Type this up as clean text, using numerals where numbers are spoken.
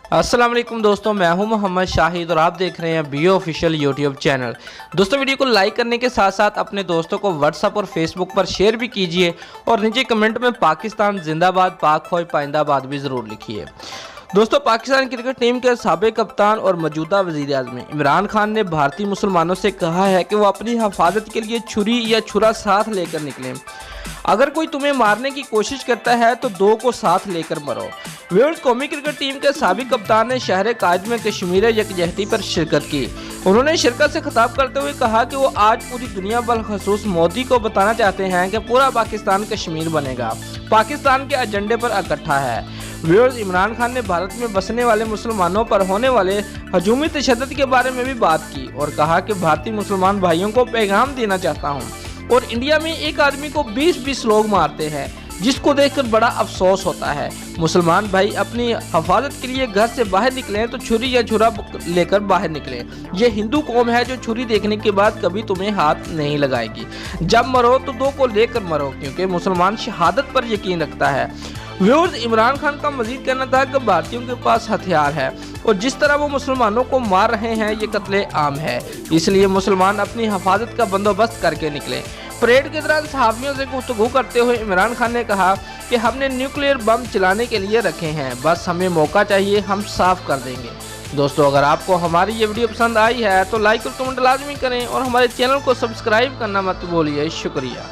अस्सलाम वालेकुम दोस्तों, मैं हूं मोहम्मद शाहिद और आप देख रहे हैं बीओ ऑफिशियल यूट्यूब चैनल। दोस्तों, वीडियो को लाइक करने के साथ साथ अपने दोस्तों को व्हाट्सएप और फेसबुक पर शेयर भी कीजिए और नीचे कमेंट में पाकिस्तान जिंदाबाद, पाक फौज पाइंदाबाद भी ज़रूर लिखिए। दोस्तों, पाकिस्तान क्रिकेट टीम के साबिक कप्तान और मौजूदा वज़ीर-ए-आज़म इमरान खान ने भारतीय मुसलमानों से कहा है कि वो अपनी हिफाजत के लिए छुरी या छुरा साथ लेकर निकलें। अगर कोई तुम्हें मारने की कोशिश करता है तो दो को साथ लेकर मरो। व्यूअर्स, कौमी क्रिकेट टीम के साबिक कप्तान ने शहर कायद में कश्मीर यकजहती पर शिरकत की। उन्होंने शिरकत से खिताब करते हुए कहा कि वो आज पूरी दुनिया बलखसूस मोदी को बताना चाहते हैं कि पूरा पाकिस्तान कश्मीर बनेगा, पाकिस्तान के एजेंडे पर इकट्ठा है। व्यूअर्स, इमरान खान ने भारत में बसने वाले मुसलमानों पर होने वाले हजूमी तशद्दुद के बारे में भी बात की और कहा कि भारतीय मुसलमान भाइयों को पैगाम देना चाहता हूँ और इंडिया में एक आदमी को 20-20 लोग मारते हैं, जिसको देखकर बड़ा अफसोस होता है। मुसलमान भाई अपनी हिफाजत के लिए घर से बाहर निकलें तो छुरी या छुरा लेकर बाहर निकलें। ये हिंदू कौम है जो छुरी देखने के बाद कभी तुम्हें हाथ नहीं लगाएगी। जब मरो तो दो को लेकर मरो, क्योंकि मुसलमान शहादत पर यकीन रखता है। व्यूअर्स, इमरान खान का मजीद कहना था कि भारतीयों के पास हथियार है और जिस तरह वो मुसलमानों को मार रहे हैं ये कत्ले आम है, इसलिए मुसलमान अपनी हिफाजत का बंदोबस्त करके निकले। परेड के दौरान सहाफियों से गुफ्तगू करते हुए इमरान खान ने कहा कि हमने न्यूक्लियर बम चलाने के लिए रखे हैं, बस हमें मौका चाहिए, हम साफ कर देंगे। दोस्तों, अगर आपको हमारी ये वीडियो पसंद आई है तो लाइक और कमेंट लाजमी करें और हमारे चैनल को सब्सक्राइब करना मत भूलिए। शुक्रिया।